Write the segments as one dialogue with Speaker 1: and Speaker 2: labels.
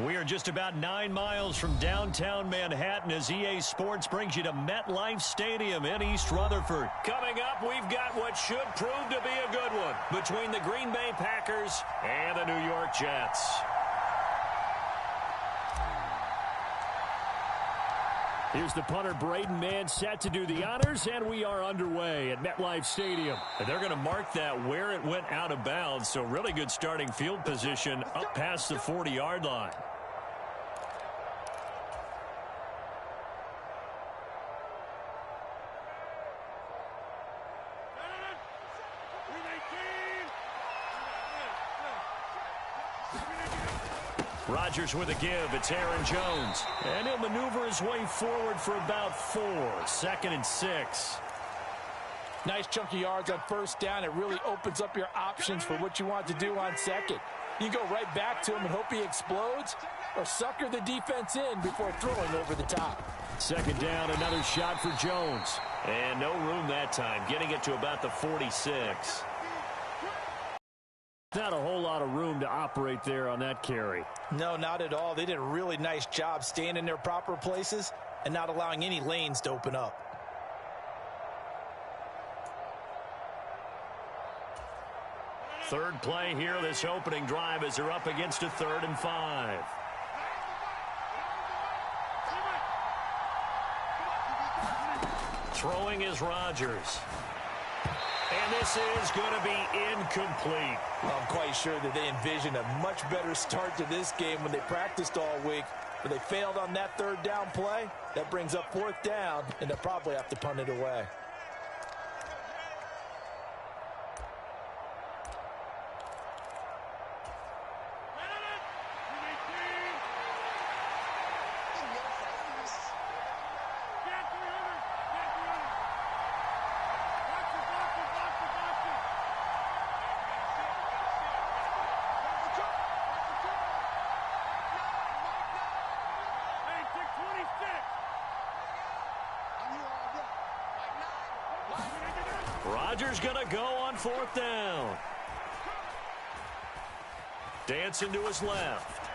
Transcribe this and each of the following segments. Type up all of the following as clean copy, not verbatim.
Speaker 1: We are just about 9 miles from downtown Manhattan as EA Sports brings you to MetLife Stadium in East Rutherford. Coming up, we've got what should prove to be a good one between the Green Bay Packers and the New York Jets. Here's the punter, Braden Mann, set to do the honors, and we are underway at MetLife Stadium. And they're going to mark that where it went out of bounds, so really good starting field position up past the 40-yard line. Rodgers with a give. It's Aaron Jones. And he'll maneuver his way forward for about 4. 2nd and 6.
Speaker 2: Nice chunky yards on first down. It really opens up your options for what you want to do on second. You go right back to him and hope he explodes, or sucker the defense in before throwing over the top.
Speaker 1: 2nd down, another shot for Jones. And no room that time, getting it to about the 46. Not a whole lot of room to operate there on that carry.
Speaker 2: No, not at all. They did a really nice job staying in their proper places and not allowing any lanes to open up.
Speaker 1: Third play here, this opening drive as they're up against a 3rd and 5. Throwing is Rodgers. And this is going to be incomplete.
Speaker 2: Well, I'm quite sure that they envisioned a much better start to this game when they practiced all week. But they failed on that 3rd down play. That brings up 4th down, and they'll probably have to punt it away.
Speaker 1: Rodgers going to go on 4th down. Dancing to his left.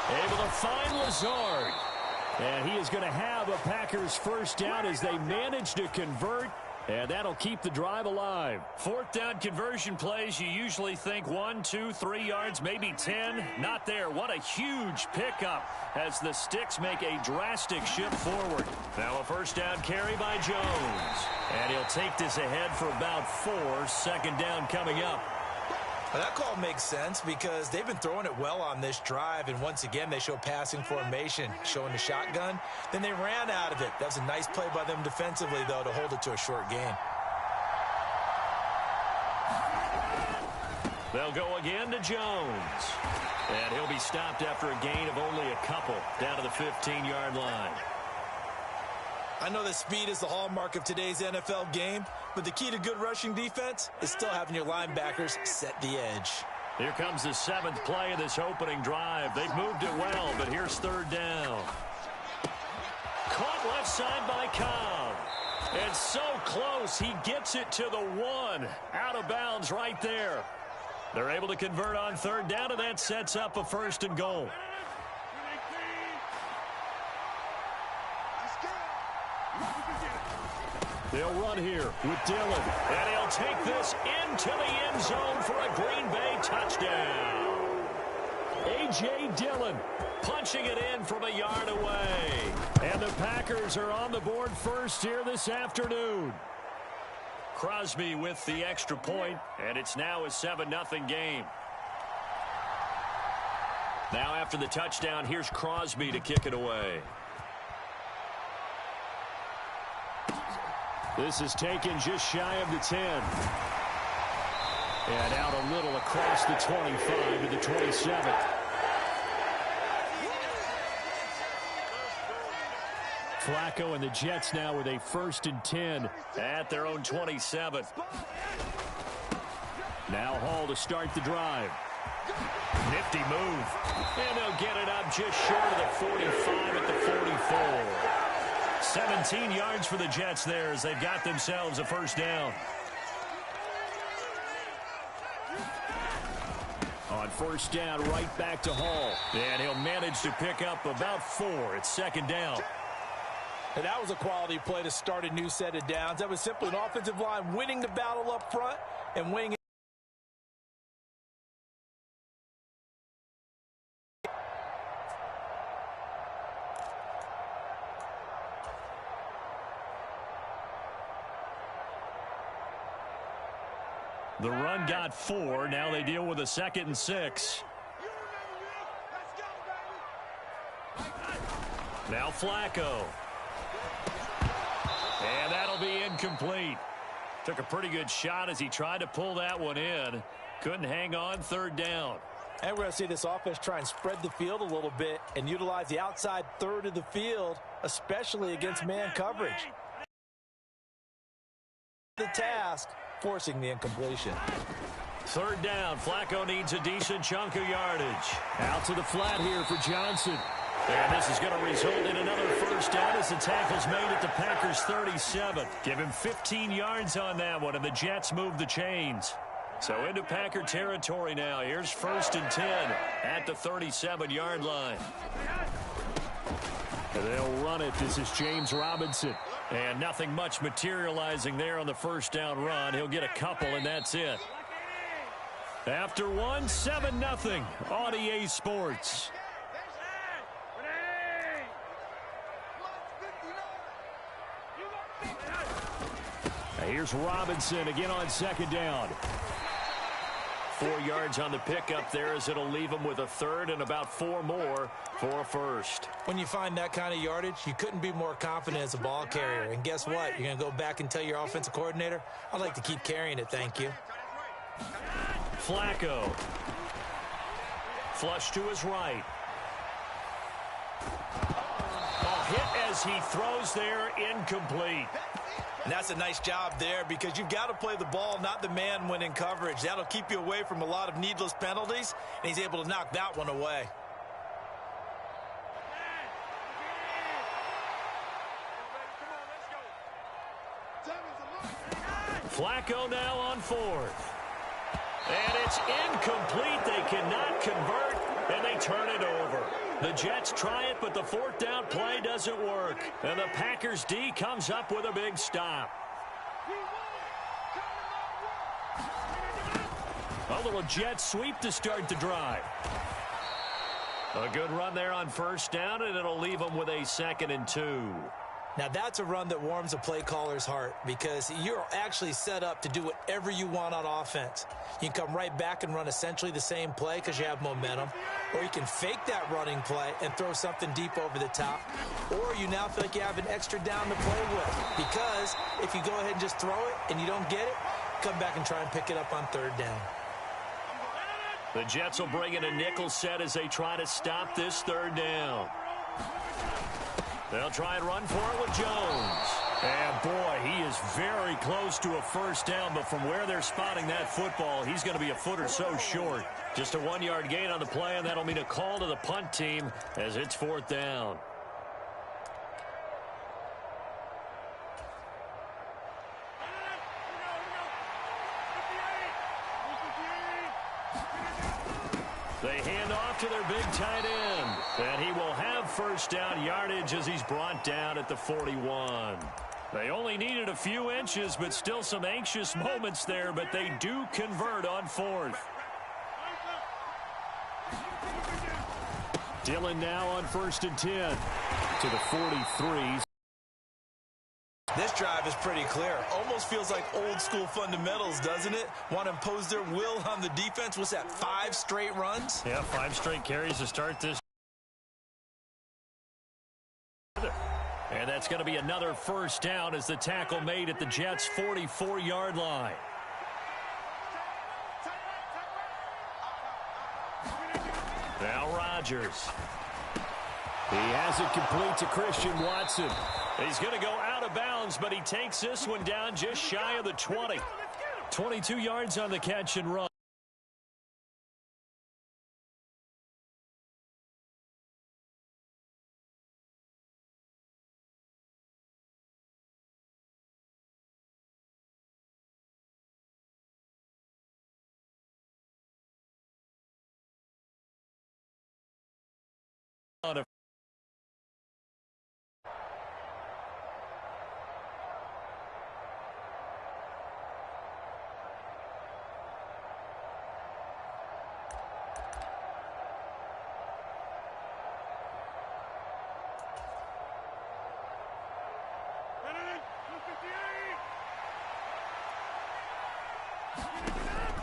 Speaker 1: Able to find Lazard. And he is going to have a Packers first down as they manage to convert. And that'll keep the drive alive. 4th down conversion plays, you usually think 1, 2, 3 yards, maybe 10. Not there. What a huge pickup as the sticks make a drastic shift forward. Now a first down carry by Jones. And he'll take this ahead for about 4. 2nd down coming up.
Speaker 2: Well, that call makes sense because they've been throwing it well on this drive, and once again they show passing formation, showing the shotgun. Then they ran out of it. That was a nice play by them defensively, though, to hold it to a short gain.
Speaker 1: They'll go again to Jones. And he'll be stopped after a gain of only a couple down to the 15-yard line.
Speaker 2: I know that speed is the hallmark of today's NFL game, but the key to good rushing defense is still having your linebackers set the edge.
Speaker 1: Here comes the 7th play of this opening drive. They've moved it well, but here's 3rd down. Caught left side by Cobb. And so close, he gets it to the 1. Out of bounds right there. They're able to convert on 3rd down, and that sets up a 1st and goal. They'll run here with Dillon. And he'll take this into the end zone for a Green Bay touchdown. A.J. Dillon punching it in from a yard away. And the Packers are on the board first here this afternoon. Crosby with the extra point, and it's now a 7-0 game. Now after the touchdown, here's Crosby to kick it away. This is taken just shy of the 10. And out a little across the 25 to the 27. Flacco and the Jets now with a 1st and 10 at their own 27. Now Hall to start the drive. Nifty move. And they'll get it up just short of the 45 at the 44. 17 yards for the Jets there as they've got themselves a first down. On first down right back to Hall. And he'll manage to pick up about 4. It's second down.
Speaker 2: And that was a quality play to start a new set of downs. That was simply an offensive line winning the battle up front and winning.
Speaker 1: The run got 4. Now they deal with a 2nd and 6. Now Flacco. And that'll be incomplete. Took a pretty good shot as he tried to pull that one in. Couldn't hang on, 3rd down.
Speaker 2: And we're going to see this offense try and spread the field a little bit and utilize the outside third of the field, especially against man coverage. The task, forcing the incompletion.
Speaker 1: 3rd down. Flacco needs a decent chunk of yardage. Out to the flat here for Johnson. And this is going to result in another first down as the tackle's made at the Packers' 37. Give him 15 yards on that one, and the Jets move the chains. So into Packer territory now. Here's 1st and 10 at the 37-yard line. And they'll run it. This is James Robinson. And nothing much materializing there on the first down run. He'll get a couple, and that's it. After one, 7-0 on EA Sports. Here's Robinson again on 2nd down. 4 yards on the pickup there as it'll leave him with a 3rd and about 4 more for a 1st.
Speaker 2: When you find that kind of yardage, you couldn't be more confident as a ball carrier. And guess what? You're going to go back and tell your offensive coordinator, I'd like to keep carrying it, thank you.
Speaker 1: Flacco. Flush to his right. A hit as he throws there, incomplete.
Speaker 2: And that's a nice job there because you've got to play the ball, not the man when in coverage. That'll keep you away from a lot of needless penalties, and he's able to knock that one away.
Speaker 1: Flacco now on 4th. And it's incomplete. They cannot convert, and they turn it over. The Jets try it, but the 4th down play doesn't work. And the Packers D comes up with a big stop. A little jet sweep to start the drive. A good run there on 1st down, and it'll leave them with a 2nd and 2.
Speaker 2: Now, that's a run that warms a play caller's heart because you're actually set up to do whatever you want on offense. You can come right back and run essentially the same play because you have momentum, or you can fake that running play and throw something deep over the top, or you now feel like you have an extra down to play with because if you go ahead and just throw it and you don't get it, come back and try and pick it up on 3rd down.
Speaker 1: The Jets will bring in a nickel set as they try to stop this 3rd down. They'll try and run for it with Jones. And, boy, he is very close to a first down, but from where they're spotting that football, he's going to be a foot or so short. Just a 1-yard gain on the play, and that'll mean a call to the punt team as it's 4th down. They hand off to their big tight end. And he will have first down yardage as he's brought down at the 41. They only needed a few inches, but still some anxious moments there, but they do convert on 4th. Dillon now on 1st and 10 to the 43.
Speaker 2: This drive is pretty clear. Almost feels like old school fundamentals, doesn't it? Want to impose their will on the defense. What's that, 5 straight runs?
Speaker 1: Yeah, 5 straight carries to start this. And that's going to be another first down as the tackle made at the Jets' 44-yard line. Now Rodgers. He has it complete to Christian Watson. He's going to go out of bounds, but he takes this one down just shy of the 20. 22 yards on the catch and run.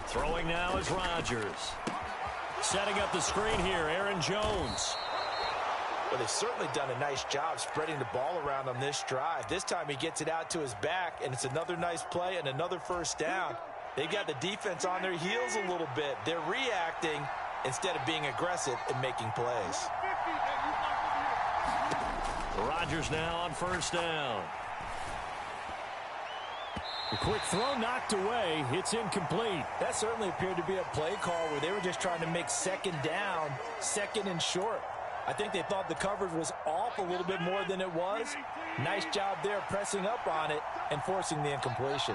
Speaker 1: Throwing now is Rodgers. Setting up the screen here, Aaron Jones.
Speaker 2: Well, they've certainly done a nice job spreading the ball around on this drive. This time he gets it out to his back, and it's another nice play and another first down. They've got the defense on their heels a little bit. They're reacting instead of being aggressive and making plays.
Speaker 1: Rodgers now on first down. A quick throw knocked away. It's incomplete.
Speaker 2: That certainly appeared to be a play call where they were just trying to make second down, second and short. I think they thought the coverage was off a little bit more than it was. Nice job there pressing up on it and forcing the incompletion.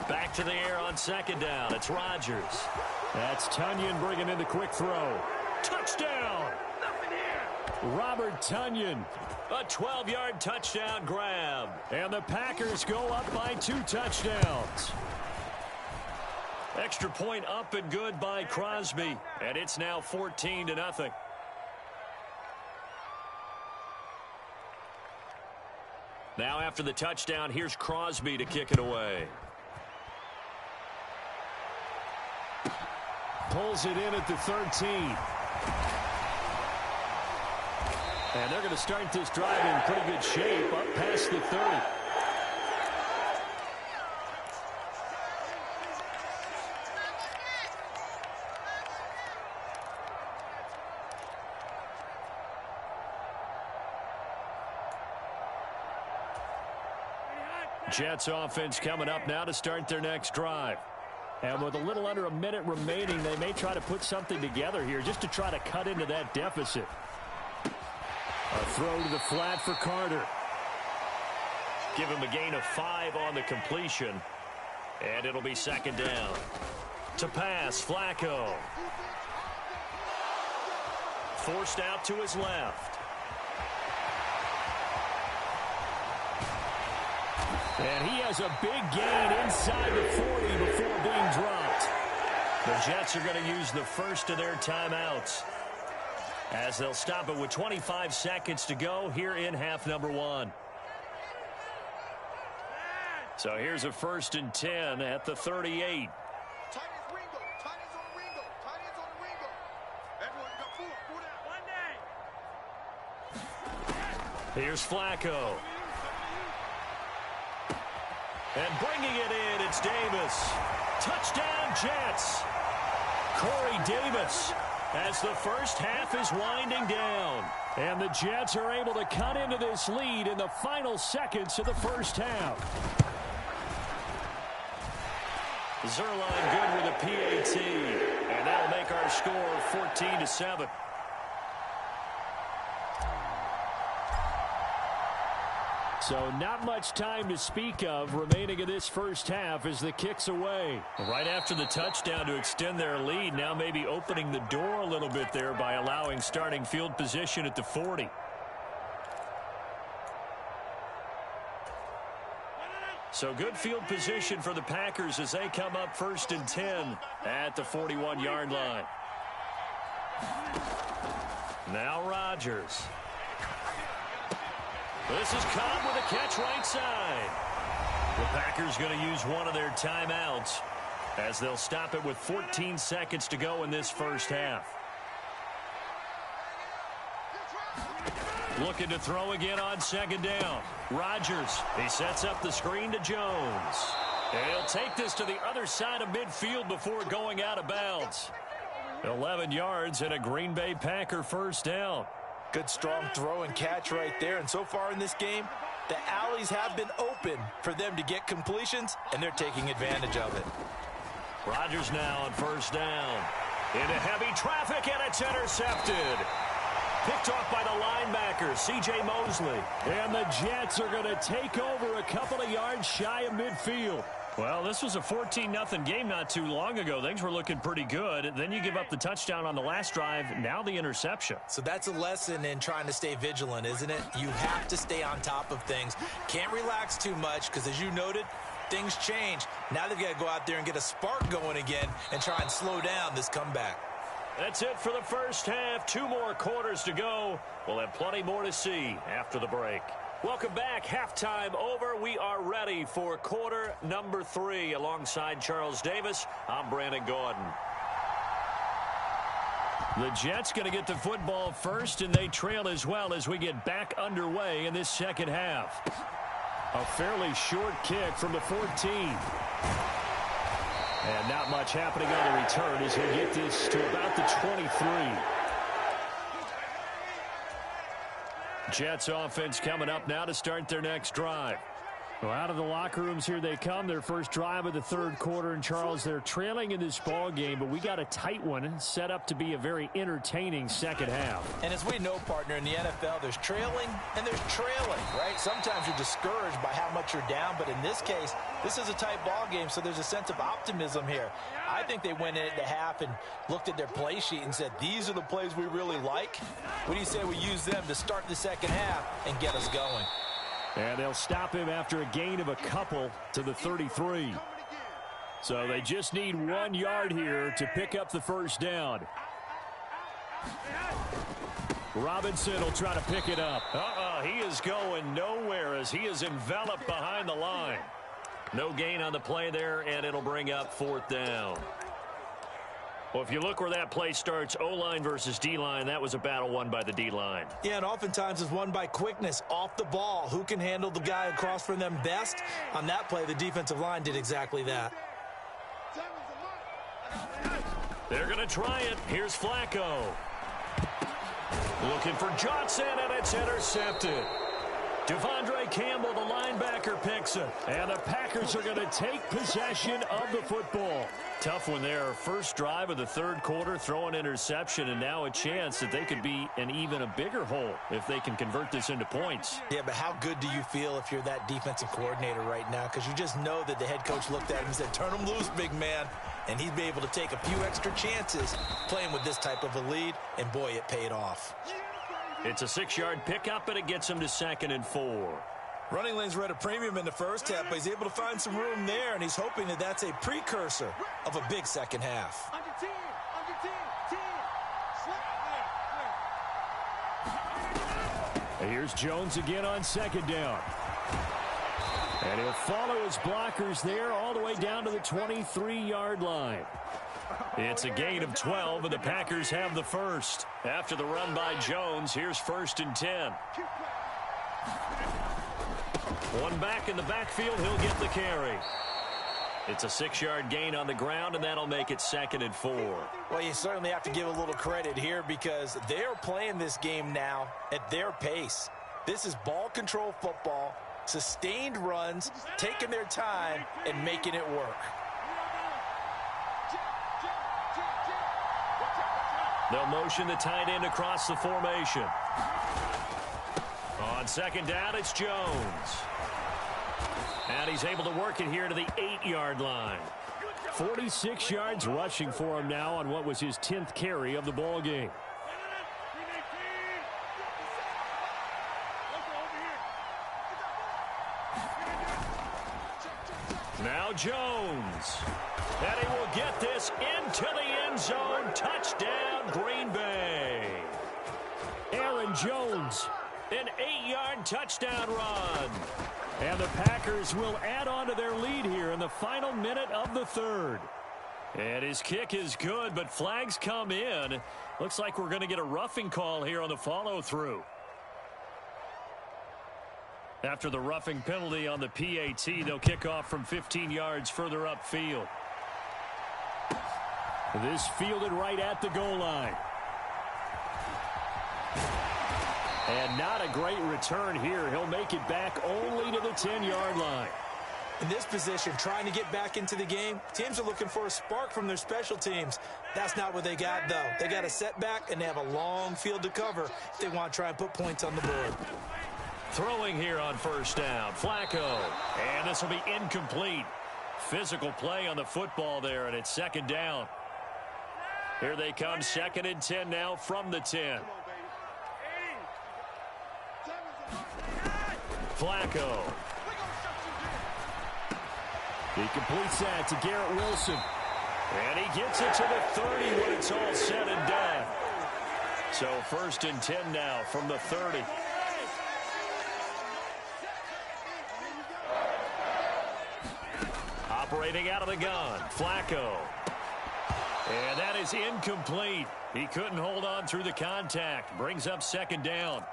Speaker 1: Back to the air on second down. It's Rodgers. That's Tonyan bringing in the quick throw. Touchdown! Robert Tonyan. A 12-yard touchdown grab. And the Packers go up by 2 touchdowns. Extra point up and good by Crosby. And it's now 14-0. Now after the touchdown, here's Crosby to kick it away. Pulls it in at the 13. And they're going to start this drive in pretty good shape up past the 30. Jets offense coming up now to start their next drive. And with a little under a minute remaining, they may try to put something together here just to try to cut into that deficit. A throw to the flat for Carter. Give him a gain of 5 on the completion. And it'll be second down. To pass, Flacco. Forced out to his left. And he has a big gain inside the 40 before being dropped. The Jets are going to use the first of their timeouts, as they'll stop it with 25 seconds to go here in half number 1. So here's a 1st and 10 at the 38. Here's Flacco. And bringing it in, it's Davis. Touchdown, Jets. Corey Davis, as the first half is winding down. And the Jets are able to cut into this lead in the final seconds of the first half. Zerline good with a PAT. And that'll make our score 14-7. So not much time to speak of remaining in this first half as the kick's away. Right after the touchdown to extend their lead, now maybe opening the door a little bit there by allowing starting field position at the 40. So good field position for the Packers as they come up 1st and 10 at the 41-yard line. Now Rodgers. This is Cobb with a catch right side. The Packers going to use one of their timeouts as they'll stop it with 14 seconds to go in this first half. Looking to throw again on second down. Rodgers, he sets up the screen to Jones. And he'll take this to the other side of midfield before going out of bounds. 11 yards and a Green Bay Packer first down.
Speaker 2: Good strong throw and catch right there. And so far in this game, the alleys have been open for them to get completions, and they're taking advantage of it.
Speaker 1: Rodgers now on first down. Into heavy traffic, and it's intercepted. Picked off by the linebacker, C.J. Mosley. And the Jets are going to take over a couple of yards shy of midfield. Well, this was a 14-0 game not too long ago. Things were looking pretty good. Then you give up the touchdown on the last drive. Now the interception.
Speaker 2: So that's a lesson in trying to stay vigilant, isn't it? You have to stay on top of things. Can't relax too much because, as you noted, things change. Now they've got to go out there and get a spark going again and try and slow down this comeback.
Speaker 1: That's it for the first half. 2 more quarters to go. We'll have plenty more to see after the break. Welcome back. Halftime over. We are ready for quarter number 3. Alongside Charles Davis, I'm Brandon Gordon. The Jets going to get the football first, and they trail as well as we get back underway in this second half. A fairly short kick from the 14. And not much happening on the return as he'll get this to about the 23. Jets offense coming up now to start their next drive. Well, out of the locker rooms here they come. Their first drive of the third quarter. And, Charles, they're trailing in this ball game, but we got a tight one set up to be a very entertaining second half.
Speaker 2: And as we know, partner, in the NFL, there's trailing and there's trailing, right? Sometimes you're discouraged by how much you're down, but in this case, this is a tight ball game, so there's a sense of optimism here. I think they went in at the half and looked at their play sheet and said, these are the plays we really like. What do you say we use them to start the second half and get us going?
Speaker 1: And they'll stop him after a gain of a couple to the 33. So they just need 1 yard here to pick up the first down. Robinson will try to pick it up. He is going nowhere as he is enveloped behind the line. No gain on the play there, and it'll bring up 4th down. Well, if you look where that play starts, O-line versus D-line, that was a battle won by the D-line.
Speaker 2: Yeah, and oftentimes it's won by quickness off the ball. Who can handle the guy across from them best? On that play, the defensive line did exactly that.
Speaker 1: They're going to try it. Here's Flacco. Looking for Johnson, and it's intercepted. Devondre Campbell, the linebacker, picks it. And the Packers are going to take possession of the football. Tough one there. First drive of the third quarter, throw an interception, and now a chance that they could be in even a bigger hole if they can convert this into points.
Speaker 2: Yeah, but how good do you feel if you're that defensive coordinator right now? Because you just know that the head coach looked at him and said, turn him loose, big man. And he'd be able to take a few extra chances playing with this type of a lead, and boy, it paid off.
Speaker 1: It's a 6-yard pickup, and it gets him to 2nd and 4.
Speaker 2: Running lanes were at a premium in the first half, but he's able to find some room there, and he's hoping that that's a precursor of a big second half.
Speaker 1: And here's Jones again on 2nd down. And he'll follow his blockers there all the way down to the 23-yard line. It's a gain of 12, and the Packers have the first. After the run by Jones, here's 1st and 10. One back in the backfield, he'll get the carry. It's a 6-yard gain on the ground, and that'll make it 2nd and 4.
Speaker 2: Well, you certainly have to give a little credit here because they're playing this game now at their pace. This is ball control football, sustained runs, taking their time, and making it work.
Speaker 1: They'll motion the tight end across the formation. On 2nd down, it's Jones. And he's able to work it here to the 8-yard line. 46 yards rushing for him now on what was his 10th carry of the ball game. Now Jones. And he will get this into the end zone. Touchdown, Green Bay. Aaron Jones, an 8-yard touchdown run. And the Packers will add on to their lead here in the final minute of the third. And his kick is good, but flags come in. Looks like we're going to get a roughing call here on the follow-through. After the roughing penalty on the PAT, they'll kick off from 15 yards further upfield. This fielded right at the goal line. And not a great return here. He'll make it back only to the 10-yard line.
Speaker 2: In this position, trying to get back into the game, teams are looking for a spark from their special teams. That's not what they got, though. They got a setback, and they have a long field to cover if they want to try and put points on the board.
Speaker 1: Throwing here on 1st down, Flacco. And this will be incomplete. Physical play on the football there, and it's second down. Here they come, 2nd and 10 now from the 10. Flacco. He completes that to Garrett Wilson. And he gets it to the 30 when it's all said and done. So 1st and 10 now from the 30. Operating out of the gun, Flacco. And that is incomplete. He couldn't hold on through the contact. Brings up 2nd down.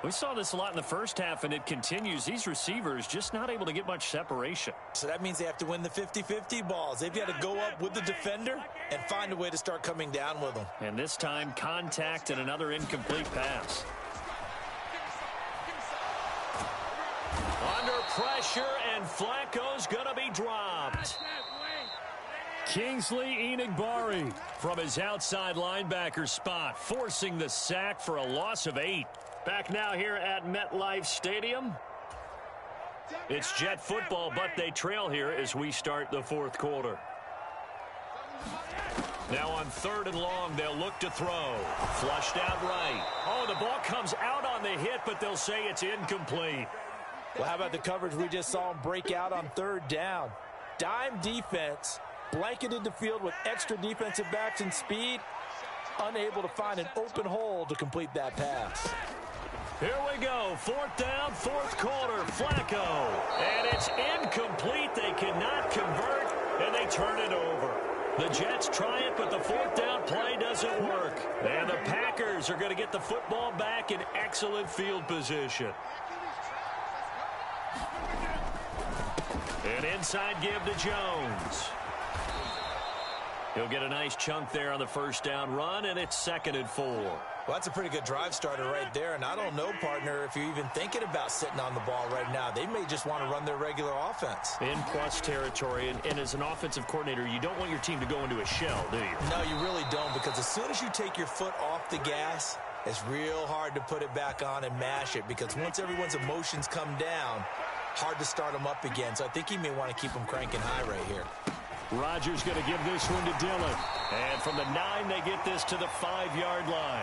Speaker 1: We saw this a lot in the first half, and it continues. These receivers just not able to get much separation.
Speaker 2: So that means they have to win the 50-50 balls. They've got to go up with the defender and find a way to start coming down with them.
Speaker 1: And this time, contact and another incomplete pass. Under pressure, and Flacco's going to be dropped. Kingsley Enagbare from his outside linebacker spot, forcing the sack for a loss of 8. Back now here at MetLife Stadium. It's Jet football, but they trail here as we start the 4th quarter. Now on 3rd and long, they'll look to throw. Flushed out right. Oh, the ball comes out on the hit, but they'll say it's incomplete.
Speaker 2: Well, how about the coverage we just saw him break out on 3rd down? Dime defense, blanketed the field with extra defensive backs and speed, unable to find an open hole to complete that pass.
Speaker 1: Here we go, 4th down, 4th quarter, Flacco. And it's incomplete. They cannot convert, and they turn it over. The Jets try it, but the 4th down play doesn't work. And the Packers are going to get the football back in excellent field position. An inside give to Jones. He'll get a nice chunk there on the 1st down run, and it's 2nd and 4.
Speaker 2: Well, that's a pretty good drive starter right there, and I don't know, partner, if you're even thinking about sitting on the ball right now. They may just want to run their regular offense.
Speaker 1: In plus territory, and as an offensive coordinator, you don't want your team to go into a shell, do you?
Speaker 2: No, you really don't, because as soon as you take your foot off the gas, it's real hard to put it back on and mash it, because once everyone's emotions come down, hard to start them up again. So I think he may want to keep them cranking high right here.
Speaker 1: Rodgers going to give this one to Dillon. And from the 9, they get this to the 5-yard line.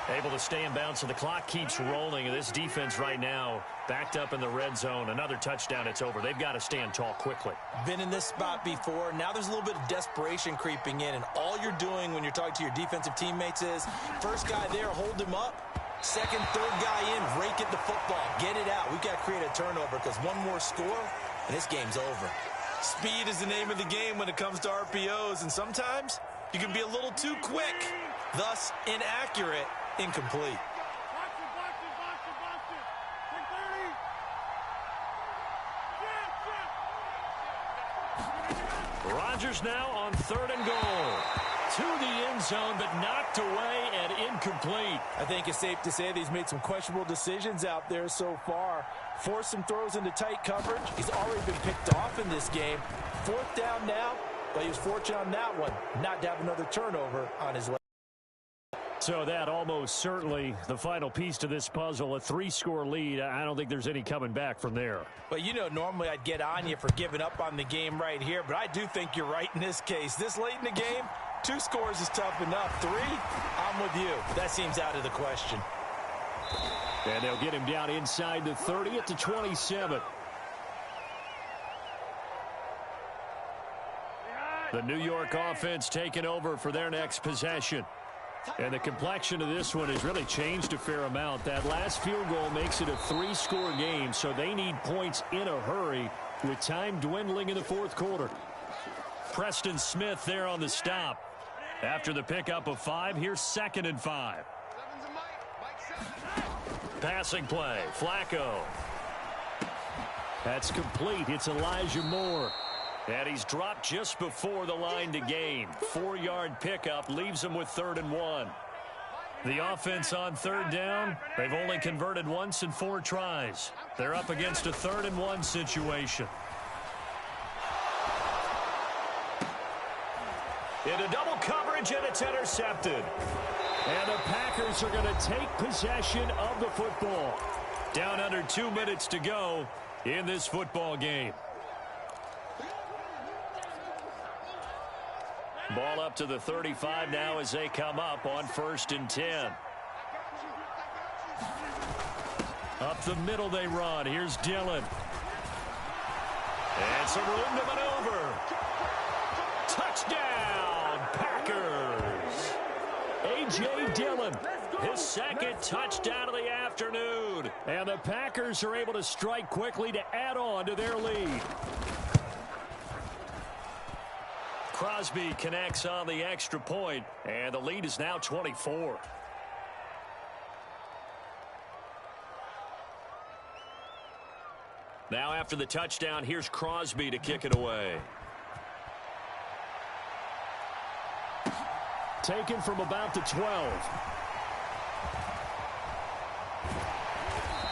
Speaker 1: Able to stay in bounds, so the clock keeps rolling. And this defense right now backed up in the red zone. Another touchdown, it's over. They've got to stand tall quickly.
Speaker 2: Been in this spot before. Now there's a little bit of desperation creeping in. And all you're doing when you're talking to your defensive teammates is, first guy there, hold him up. Second, third guy in, rake at the football. Get it out. We've got to create a turnover, because one more score, and this game's over. Speed is the name of the game when it comes to RPOs, and sometimes you can be a little too quick, thus inaccurate, incomplete.
Speaker 1: Rodgers now on 3rd and goal. To the end zone, but knocked away and incomplete.
Speaker 2: I think it's safe to say that he's made some questionable decisions out there so far. Forced some throws into tight coverage. He's already been picked off in this game. 4th down now, but he was fortunate on that one not to have another turnover on his leg.
Speaker 1: So that almost certainly the final piece to this puzzle, a 3-score lead. I don't think there's any coming back from there.
Speaker 2: But, you know, normally I'd get on you for giving up on the game right here, but I do think you're right in this case. This late in the game, 2 scores is tough enough. 3, I'm with you. That seems out of the question.
Speaker 1: And they'll get him down inside the 30 at the 27. The New York offense taking over for their next possession. And the complexion of this one has really changed a fair amount. That last field goal makes it a 3-score game, so they need points in a hurry with time dwindling in the 4th quarter. Preston Smith there on the stop. After the pickup of 5, here's 2nd and 5. Passing play, Flacco. That's complete. It's Elijah Moore. And he's dropped just before the line to gain. 4-yard pickup leaves him with 3rd and 1. The offense on 3rd down, they've only converted once in 4 tries. They're up against a 3rd and 1 situation. Into double coverage, and it's intercepted. And the Packers are going to take possession of the football. Down under 2 minutes to go in this football game. out to the 35 now as they come up on 1st and 10. Up the middle they run. Here's Dillon. And some room to maneuver. Touchdown, Packers. A.J. Dillon, his second touchdown of the afternoon. And the Packers are able to strike quickly to add on to their lead. Crosby connects on the extra point, and the lead is now 24. Now after the touchdown, here's Crosby to kick it away. Taken from about the 12.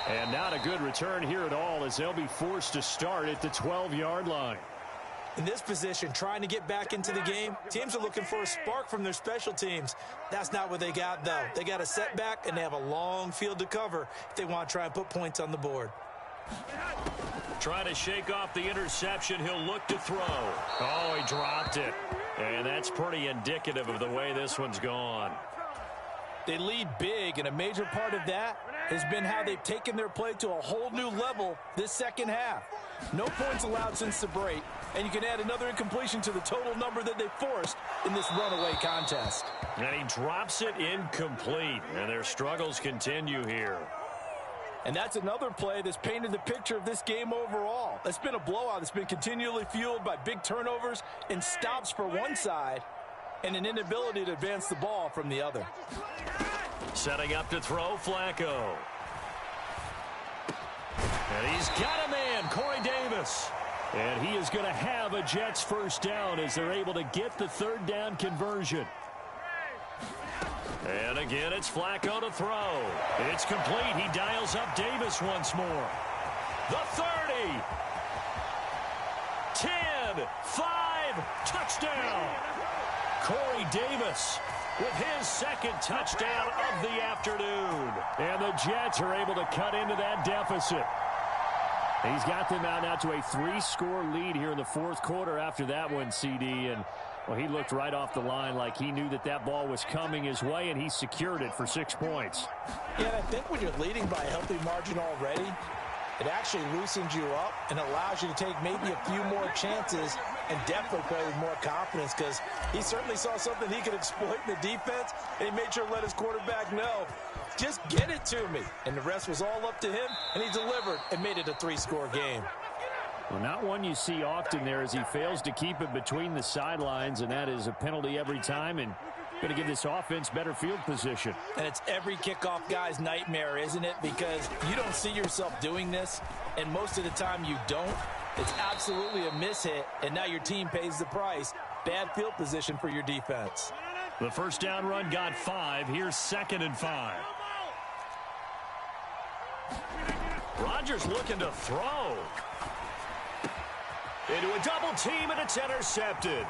Speaker 1: And not a good return here at all as they'll be forced to start at the 12-yard line.
Speaker 2: In this position, trying to get back into the game, teams are looking for a spark from their special teams. That's not what they got, though. They got a setback, and they have a long field to cover if they want to try and put points on the board.
Speaker 1: Trying to shake off the interception. He'll look to throw. Oh, he dropped it. And that's pretty indicative of the way this one's gone.
Speaker 2: They lead big, and a major part of that has been how they've taken their play to a whole new level this second half. No points allowed since the break, and you can add another incompletion to the total number that they forced in this runaway contest.
Speaker 1: And he drops it incomplete, and their struggles continue here.
Speaker 2: And that's another play that's painted the picture of this game overall. It's been a blowout. It's been continually fueled by big turnovers and stops for one side and an inability to advance the ball from the other.
Speaker 1: Setting up to throw, Flacco. And he's got a man, Corey Davis. And he is going to have a Jets first down as they're able to get the third down conversion. And again, it's Flacco to throw. It's complete. He dials up Davis once more. The 30. 10, 5, touchdown. Corey Davis with his second touchdown of the afternoon. And the Jets are able to cut into that deficit. He's got them out now to a 3-score lead here in the fourth quarter after that one, CD. And well, he looked right off the line like he knew that that ball was coming his way, and he secured it for 6 points.
Speaker 2: Yeah, and I think when you're leading by a healthy margin already, it actually loosens you up and allows you to take maybe a few more chances and definitely play with more confidence, because he certainly saw something he could exploit in the defense, and he made sure to let his quarterback know, just get it to me. And the rest was all up to him, and he delivered and made it a 3-score game.
Speaker 1: Well, not one you see often there as he fails to keep it between the sidelines, and that is a penalty every time, and going to give this offense better field position.
Speaker 2: And it's every kickoff guy's nightmare, isn't it? Because you don't see yourself doing this, and most of the time you don't. It's absolutely a mishit, and now your team pays the price. Bad field position for your defense.
Speaker 1: The first down run got 5. Here's 2nd and 5. Rodgers looking to throw. Into a double team, and it's intercepted.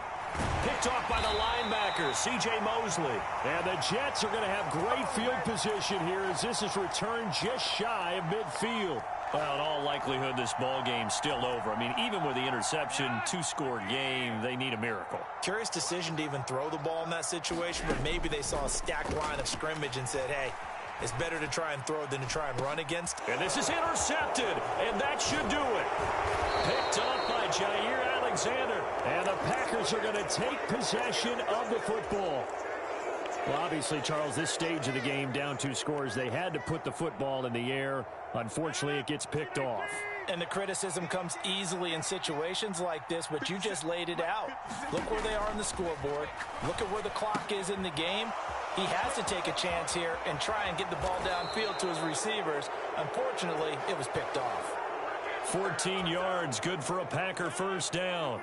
Speaker 1: Picked off by the linebacker, C.J. Mosley. And the Jets are going to have great field position here as this is returned just shy of midfield. Well, in all likelihood, this ball game's still over. I mean, even with the interception, 2-score game, they need a miracle.
Speaker 2: Curious decision to even throw the ball in that situation, but maybe they saw a stacked line of scrimmage and said, hey, it's better to try and throw than to try and run against.
Speaker 1: And this is intercepted, and that should do it. Picked up by Jair Alexander, and the Packers are going to take possession of the football. Well, obviously, Charles, this stage of the game, down 2 scores, they had to put the football in the air. Unfortunately, it gets picked off.
Speaker 2: And the criticism comes easily in situations like this, but you just laid it out. Look where they are on the scoreboard. Look at where the clock is in the game. He has to take a chance here and try and get the ball downfield to his receivers. Unfortunately, it was picked off.
Speaker 1: 14 yards, good for a Packer first down.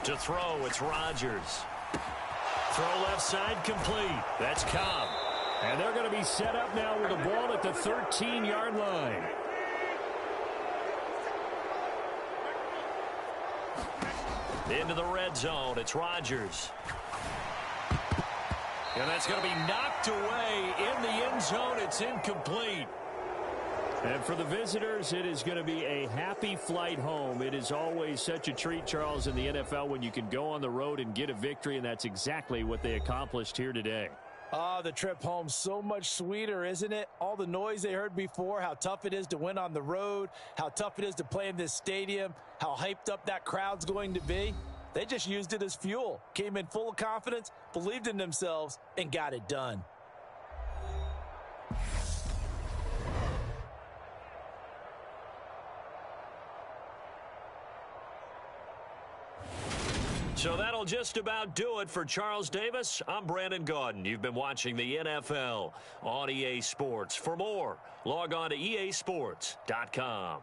Speaker 1: To throw, it's Rodgers. Throw left side, complete. That's Cobb. And they're going to be set up now with the ball at the 13-yard line. Into the red zone, it's Rodgers. And that's going to be knocked away in the end zone. It's incomplete. And for the visitors, it is going to be a happy flight home. It is always such a treat, Charles, in the NFL when you can go on the road and get a victory, and that's exactly what they accomplished here today.
Speaker 2: The trip home, so much sweeter, isn't it? All the noise they heard before, how tough it is to win on the road, how tough it is to play in this stadium, how hyped up that crowd's going to be. They just used it as fuel, came in full of confidence, believed in themselves, and got it done.
Speaker 1: So that'll just about do it for Charles Davis. I'm Brandon Gaudin. You've been watching the NFL on EA Sports. For more, log on to easports.com.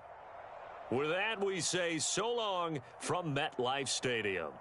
Speaker 1: With that, we say so long from MetLife Stadium.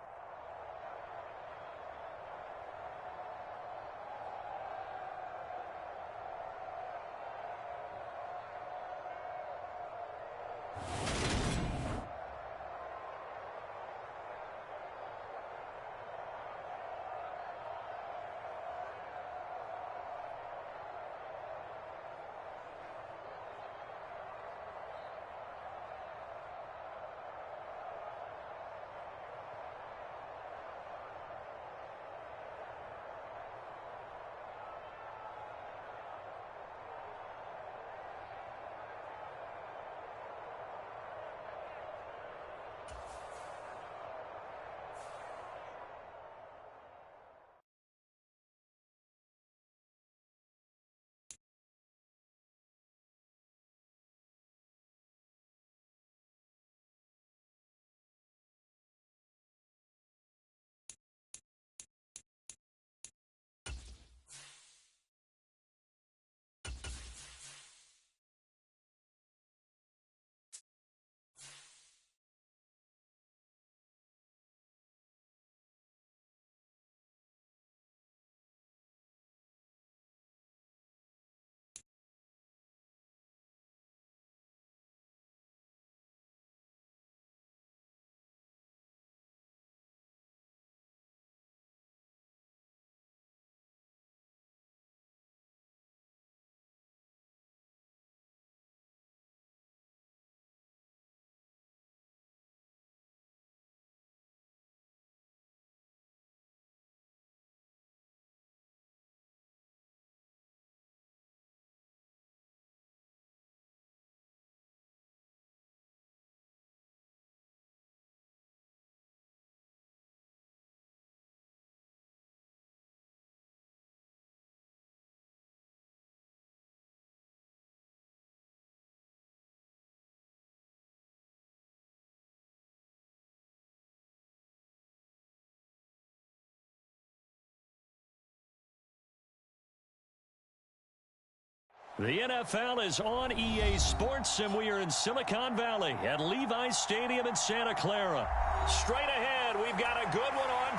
Speaker 1: The NFL is on EA Sports, and we are in Silicon Valley at Levi's Stadium in Santa Clara. Straight ahead, we've got a good one on